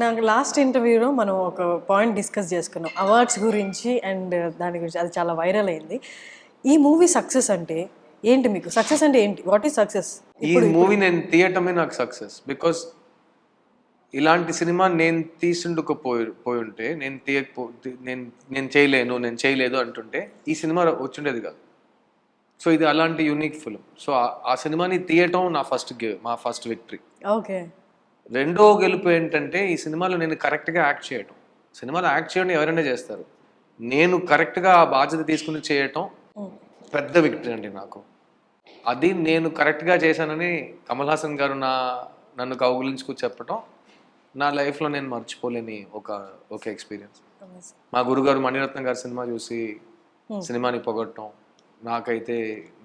నాకు లాస్ట్ ఇంటర్వ్యూలో మనం ఒక పాయింట్ డిస్కస్ చేసుకున్నాం అవార్డ్స్ గురించి అండ్ దాని గురించి, అది చాలా వైరల్ అయింది. ఈ మూవీ సక్సెస్ అంటే ఏంటి? మీకు సక్సెస్ అంటే ఏంటి? What is success? ఈ మూవీ నేను తీయటమే నాకు సక్సెస్. బికాస్ ఇలాంటి సినిమా నేను పోయి ఉంటే నేను నేను చేయలేదు అంటుంటే ఈ సినిమా వచ్చిండేది కాదు. సో ఇది అలాంటి యూనిక్ ఫిల్మ్. సో ఆ సినిమాని తీయటం మా ఫస్ట్ విక్టరీ. ఓకే. రెండో గెలుపు ఏంటంటే ఈ సినిమాలో నేను కరెక్ట్గా యాక్ట్ చేయటం. సినిమాలో యాక్ట్ చేయడం ఎవరైనా చేస్తారు, నేను కరెక్ట్గా ఆ బాధ్యత తీసుకుని చేయటం పెద్ద విక్టరీ అండి నాకు. అది నేను కరెక్ట్గా చేశానని కమల్ హాసన్ గారు నన్ను కౌగులించుకు చెప్పటం నా లైఫ్లో నేను మర్చిపోలేని ఒక ఎక్స్పీరియన్స్. మా గురుగారు మణిరత్నం గారి సినిమా చూసి సినిమాని పొగట్టడం నాకైతే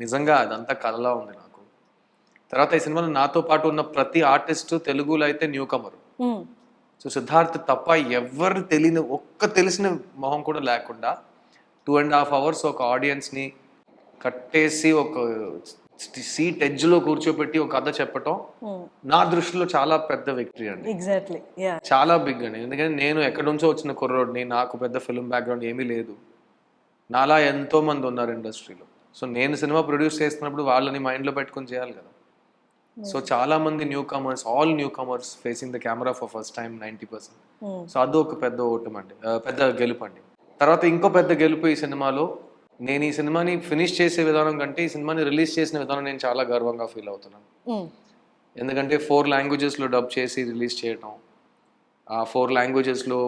నిజంగా అదంతా కలలా ఉంది నాకు. తర్వాత ఈ సినిమాలో నాతో పాటు ఉన్న ప్రతి ఆర్టిస్ట్ తెలుగులో అయితే న్యూ కమర్. సో సిద్ధార్థ్ తప్ప ఎవరు తెలిసిన మొహం కూడా లేకుండా 2.5 hours ఒక ఆడియన్స్ని కట్టేసి ఒక సీట్ ఎడ్జ్లో కూర్చోబెట్టి ఒక కథ చెప్పటం నా దృష్టిలో చాలా పెద్ద విక్టరీ అండి. ఎగ్జాక్ట్లీ, చాలా బిగ్ అండి. ఎందుకంటే నేను ఎక్కడి నుంచో వచ్చిన కుర్రోడిని, నాకు పెద్ద ఫిల్మ్ బ్యాక్గ్రౌండ్ ఏమీ లేదు. నాలా ఎంతో మంది ఉన్నారు ఇండస్ట్రీలో. సో నేను సినిమా ప్రొడ్యూస్ చేస్తున్నప్పుడు వాళ్ళని మైండ్లో పెట్టుకుని చేయాలి కదా. సో చాలా మంది all new comers facing the camera for first time 90%. So అది ఒక పెద్ద ఓటం అండి, పెద్ద గెలుపు అండి. తర్వాత ఇంకో పెద్ద గెలుపు ఈ సినిమాలో, నేను ఈ సినిమాని ఫినిష్ చేసే విధానం కంటే ఈ సినిమాని రిలీజ్ చేసిన విధానం నేను చాలా గర్వంగా ఫీల్ అవుతున్నాను. ఎందుకంటే 4 languagesలో డబ్ చేసి రిలీజ్ చేయటం, ఆ 4 languagesలో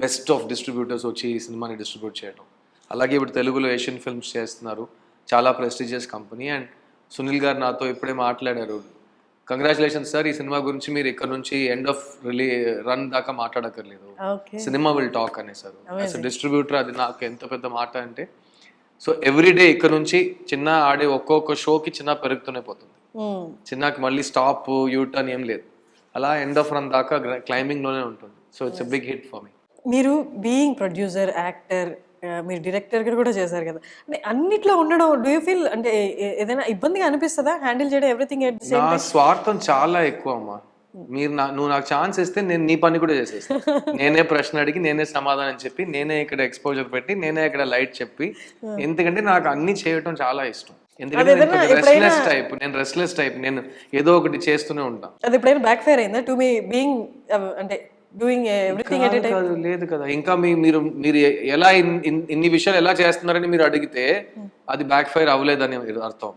బెస్ట్ ఆఫ్ డిస్ట్రిబ్యూటర్స్ వచ్చి ఈ సినిమాని డిస్ట్రిబ్యూట్ చేయడం. అలాగే ఇప్పుడు తెలుగులో ఏషియన్ ఫిల్మ్స్ చేస్తున్నారు, చాలా ప్రెస్టీజియస్ కంపెనీ. అండ్ సునీల్ గారు నాతో ఇప్పుడే మాట్లాడారు, కంగ్రాచులేషన్స్ సార్, ఈ సినిమా గురించి మీరు ఇక్కడ నుంచి ఎండ్ ఆఫ్ రన్ దాకా మాట్లాడక్కర్లేదు, సినిమా విల్ టాక్ అనేసారు. అసలు డిస్ట్రిబ్యూటర్ అది నాకు ఎంత పెద్ద మాట అంటే. సో ఎవ్రీడే ఇక్కడ నుంచి చిన్న ఆడే ఒక్కొక్క షోకి చిన్న పెరుగుతూనే పోతుంది, చిన్నకి మళ్ళీ స్టాప్ యూటర్న్ ఏం లేదు, అలా ఎండ్ ఆఫ్ రన్ దాకా క్లైంబింగ్ లోనే ఉంటుంది. So it's a big hit for me. మీరు బీయింగ్ ప్రొడ్యూసర్, యాక్టర్, మీరు డైరెక్టర్ కూడా చేశారు కదా, అంటే అన్నిట్లో ఉండడం డూ యూ ఫీల్ అంటే ఏదైనా ఇబ్బందిగా అనిపిస్తుందా హ్యాండిల్ చేయడం ఎవ్రీథింగ్? నా స్వార్థం చాలా ఎక్కువ అమ్మా. నువ్వు నాకు ఛాన్స్ ఇస్తే నేను నీ పని కూడా చేసేస్తాను. నేనే ప్రశ్న అడిగి, నేనే సమాధానం చెప్పి, నేనే ఇక్కడ ఎక్స్పోజర్ పెట్టి, నేనే ఇక్కడ లైట్ చెప్పి, ఎందుకంటే నాకు అన్ని చేయటం చాలా ఇష్టం. ఎందుకంటే నేను రెస్ట్లెస్ టైప్, నేను ఏదో ఒకటి చేస్తూనే ఉంటాను. అది ఎప్పుడైనా బ్యాక్ ఫైర్ అయిందా టు మీ బీయింగ్ అంటే doing everything at a time? లేదు కదా. ఇంకా మీరు ఎలా ఇన్ని విషయాలు ఎలా చేస్తున్నారని మీరు అడిగితే అది బ్యాక్ ఫైర్ అవ్వలేదని అర్థం.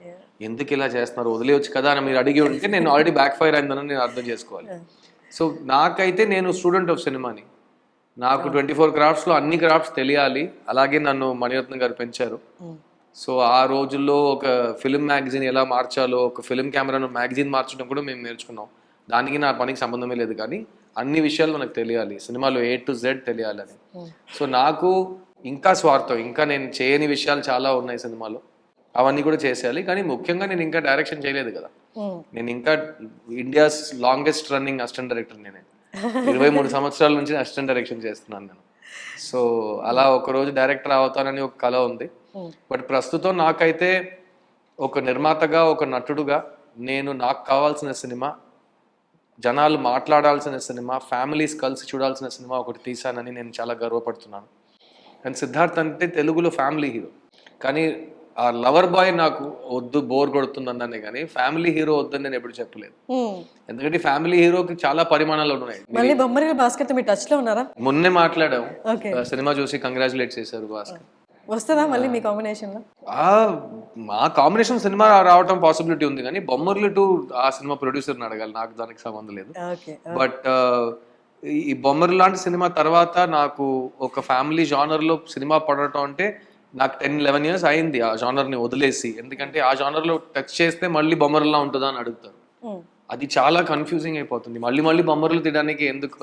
ఎందుకు ఇలా చేస్తున్నారు, వదిలేవచ్చు కదా అని మీరు అడిగి ఉంటే నేను ఆల్రెడీ బ్యాక్ ఫైర్ అయిందని నేను అర్థం చేసుకోవాలి. సో నాకైతే నేను స్టూడెంట్ ఆఫ్ సినిమాని, నాకు 24 craftsలో అన్ని క్రాఫ్ట్స్ తెలియాలి. అలాగే నన్ను మణిరత్నం గారు పెంచారు. సో ఆ రోజుల్లో ఒక ఫిల్మ్ మ్యాగజైన్ ఎలా మార్చాలో, ఒక ఫిల్మ్ కెమెరాను మ్యాగజైన్ మార్చడం కూడా మేము నేర్చుకున్నాం. దానికి నా పనికి సంబంధమే లేదు, కానీ అన్ని విషయాలు మనకు తెలియాలి, సినిమాలో A to Z తెలియాలని. సో నాకు ఇంకా స్వార్థం, ఇంకా నేను చేయని విషయాలు చాలా ఉన్నాయి సినిమాలో, అవన్నీ కూడా చేసేయాలి. కానీ ముఖ్యంగా నేను ఇంకా డైరెక్షన్ చేయలేదు కదా. నేను ఇంకా India's longest running assistant director నేనే. 23 సంవత్సరాల నుంచి అసిస్టెంట్ డైరెక్షన్ చేస్తున్నాను నేను. సో అలా ఒకరోజు డైరెక్టర్ అవుతానని ఒక కళ ఉంది. బట్ ప్రస్తుతం నాకైతే ఒక నిర్మాతగా, ఒక నటుడుగా నాకు కావాల్సిన సినిమా, జనాలు మాట్లాడాల్సిన సినిమా, ఫ్యామిలీస్ కలిసి చూడాల్సిన సినిమా ఒకటి తీశానని నేను చాలా గర్వపడుతున్నాను. అండ్ సిద్ధార్థ్ అంటే తెలుగులో ఫ్యామిలీ హీరో, కానీ ఆ లవర్ బాయ్ నాకు వద్దు, బోర్ కొడుతుందన్నానే కానీ ఫ్యామిలీ హీరో వద్దని నేను ఎప్పుడు చెప్పలేదు. ఎందుకంటే ఫ్యామిలీ హీరోకి చాలా పరిమాణాలు ఉన్నాయి. మొన్నే మాట్లాడాం, సినిమా చూసి కంగ్రాచులేట్ చేశారు భాస్కర్. వస్తుందా మళ్ళీ మీ కాంబినేషన్ లో? మా కాంబినేషన్ సినిమా రావటం పాసిబిలిటీ ఉంది, కానీ బొమ్మర్లు 2 ఆ సినిమా ప్రొడ్యూసర్ని అడగాలి, నాకు దానికి సంబంధం లేదు. బట్ ఈ బొమ్మర్లు లాంటి సినిమా తర్వాత నాకు ఒక ఫ్యామిలీ జానర్ లో సినిమా పడటం అంటే, నాకు 10-11 years అయింది ఆ జానర్ ని వదిలేసి. ఎందుకంటే ఆ జానర్ లో టచ్ చేస్తే మళ్ళీ బొమ్మర్లా ఉంటుందా అని అడుగుతారు. అది చాలా కన్ఫ్యూజింగ్ అయిపోతుంది. మళ్ళీ బొమ్మర్లు తీయడానికి ఎందుకు,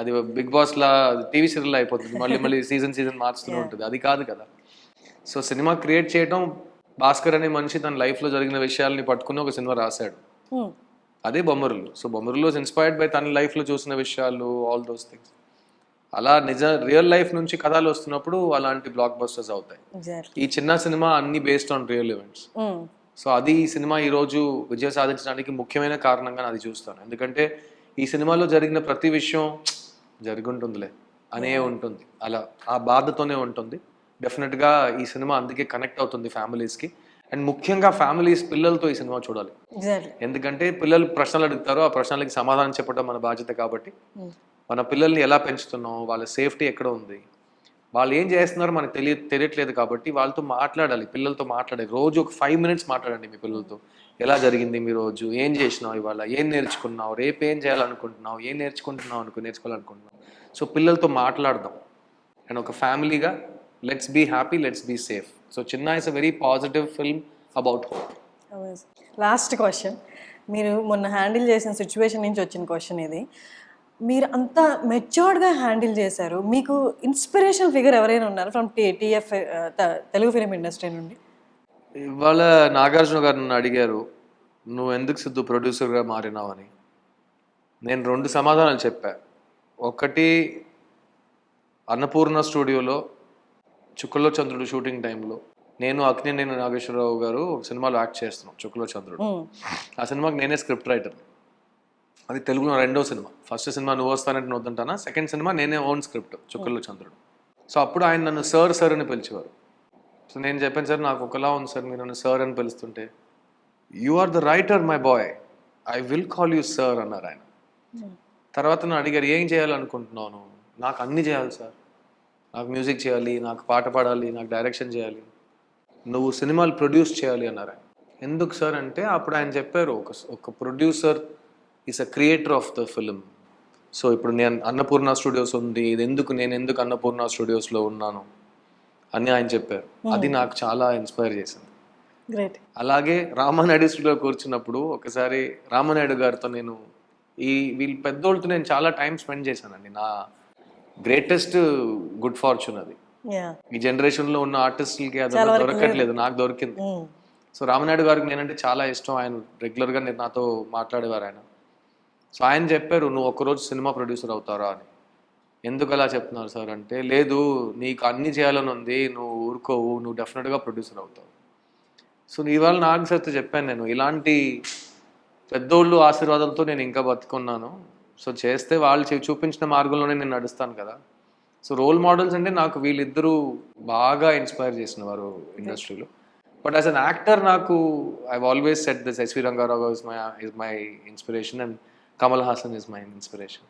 అది బిగ్ బాస్ లా టీవీ సీరియల్ అయిపోతుంది, మళ్ళీ సీజన్ మార్చుతూనే ఉంటుంది. అది కాదు కదా. సో సినిమా క్రియేట్ చేయడం, భాస్కర్ అనే మనిషి తన లైఫ్లో జరిగిన విషయాల్ని పట్టుకుని ఒక సినిమా రాశాడు, అదే Bommarillu. So Bommarillu inspired by తన లైఫ్లో చూసిన విషయాలు, ఆల్ దోస్ థింగ్స్. అలా రియల్ లైఫ్ నుంచి కథలు వస్తున్నప్పుడు అలాంటి బ్లాక్ బస్టర్స్ అవుతాయి. ఈ చిన్న సినిమా అన్ని based on real events. So అది ఈ సినిమా ఈరోజు విజయం సాధించడానికి ముఖ్యమైన కారణంగా అది చూస్తాను. ఎందుకంటే ఈ సినిమాలో జరిగిన ప్రతి విషయం జరిగి ఉంటుందిలే అనే ఉంటుంది, అలా ఆ బాధతోనే ఉంటుంది. డెఫినెట్గా ఈ సినిమా అందుకే కనెక్ట్ అవుతుంది ఫ్యామిలీస్కి, అండ్ ముఖ్యంగా ఫ్యామిలీస్ పిల్లలతో ఈ సినిమా చూడాలి. ఎగ్జాక్ట్లీ. ఎందుకంటే పిల్లలు ప్రశ్నలు అడుగుతారో ఆ ప్రశ్నలకి సమాధానం చెప్పడం మన బాధ్యత కాబట్టి మన పిల్లల్ని ఎలా పెంచుతున్నాం, వాళ్ళ సేఫ్టీ ఎక్కడ ఉంది, వాళ్ళు ఏం చేస్తున్నారో మనకు తెలియట్లేదు కాబట్టి వాళ్ళతో మాట్లాడాలి, పిల్లలతో మాట్లాడాలి. రోజు ఒక 5 minutes మాట్లాడండి మీ పిల్లలతో. ఎలా జరిగింది మీ రోజు, ఏం చేసినావు ఇవాళ, ఏం నేర్చుకున్నావు, రేపు ఏం చేయాలనుకుంటున్నావు, ఏం నేర్చుకోవాలనుకుంటున్నావు. సో పిల్లలతో మాట్లాడదాం, అండ్ ఒక ఫ్యామిలీగా let's be happy, let's be safe. So Chinna is a very positive film about hope. Last question, మీరు మొన్న హ్యాండిల్ చేసిన సిచ్యువేషన్ నుంచి వచ్చిన క్వశ్చన్ ఇది. మీరు అంత మెచ్యూర్డ్గా హ్యాండిల్ చేశారు, మీకు ఇన్స్పిరేషనల్ ఫిగర్ ఎవరైనా ఉన్నారు from TF Telugu film industry నుండి? ఇవాళ నాగార్జున గారు నన్ను అడిగారు, నువ్వు ఎందుకు సిద్ధు ప్రొడ్యూసర్గా మారినావు అని. నేను 2 సమాధానాలు చెప్పా. ఒకటి, అన్నపూర్ణ స్టూడియోలో చుక్కలో చంద్రుడు షూటింగ్ టైంలో నేను అక్కినేని నాగేశ్వరరావు గారు ఒక సినిమాలో యాక్ట్ చేస్తున్నాం, చుక్కలో చంద్రుడు. ఆ సినిమాకి నేనే స్క్రిప్ట్ రైటర్. అది తెలుగులో 2వ సినిమా. ఫస్ట్ సినిమా నువ్వు వస్తానంటే నువ్వు వద్దంటానా, సెకండ్ సినిమా నేనే ఓన్ స్క్రిప్ట్ చుక్కల్లో చంద్రుడు. సో అప్పుడు ఆయన నన్ను సార్ అని పిలిచేవారు. సో నేను చెప్పాను, సార్ నాకు ఒకలా ఉంది సార్ మీరు నన్ను సార్ అని పిలుస్తుంటే. You are the writer my boy, I will call you sir అన్నారు ఆయన. తర్వాత నన్ను అడిగారు, ఏం చేయాలనుకుంటున్నాను. నాకు అన్నీ చేయాలి సార్, నాకు మ్యూజిక్ చేయాలి, నాకు పాట పాడాలి, నాకు డైరెక్షన్ చేయాలి, నువ్వు సినిమాలు ప్రొడ్యూస్ చేయాలి అన్నారు ఆయన. ఎందుకు సార్ అంటే అప్పుడు ఆయన చెప్పారు, ఒక producer is a creator of the film. So ఇప్పుడు నేను అన్నపూర్ణ స్టూడియోస్ ఉంది, నేను ఎందుకు అన్నపూర్ణ స్టూడియోస్లో ఉన్నాను అని ఆయన చెప్పారు. అది నాకు చాలా ఇన్స్పైర్ చేసింది. గ్రేట్. అలాగే రామానాయుడు స్టూడియో కూర్చున్నప్పుడు ఒకసారి రామానాయుడు గారితో నేను వీళ్ళు పెద్దోళ్ళతో నేను చాలా టైం స్పెండ్ చేశానండి. నా గ్రేటెస్ట్ గుడ్ ఫార్చ్యూన్ అది. ఈ జనరేషన్లో ఉన్న ఆర్టిస్టులకి అది దొరకట్లేదు, నాకు దొరికింది. సో రామనాయుడు గారికి నేనంటే చాలా ఇష్టం, ఆయన రెగ్యులర్గా నాతో మాట్లాడేవారు ఆయన. సో ఆయన చెప్పారు, నువ్వు ఒకరోజు సినిమా ప్రొడ్యూసర్ అవుతారా అని. ఎందుకు అలా చెప్తున్నారు సార్ అంటే, లేదు నీకు అన్నీ చేయాలని ఉంది, నువ్వు ఊరుకోవు, నువ్వు డెఫినెట్గా ప్రొడ్యూసర్ అవుతావు. సో ఇవాళ నాకు సార్తో చెప్పాను, నేను ఇలాంటి పెద్దోళ్ళు ఆశీర్వాదంతో నేను ఇంకా బతుకున్నాను. సో చేస్తే వాళ్ళు చూపించిన మార్గంలోనే నేను నడుస్తాను కదా. సో రోల్ మోడల్స్ అంటే నాకు వీళ్ళిద్దరూ బాగా ఇన్స్పైర్ చేసిన వారు ఇండస్ట్రీలో. బట్ యాజ్ అన్ యాక్టర్ నాకు I always set this, S V Ranga Rao is my inspiration and Kamal Haasan is my inspiration.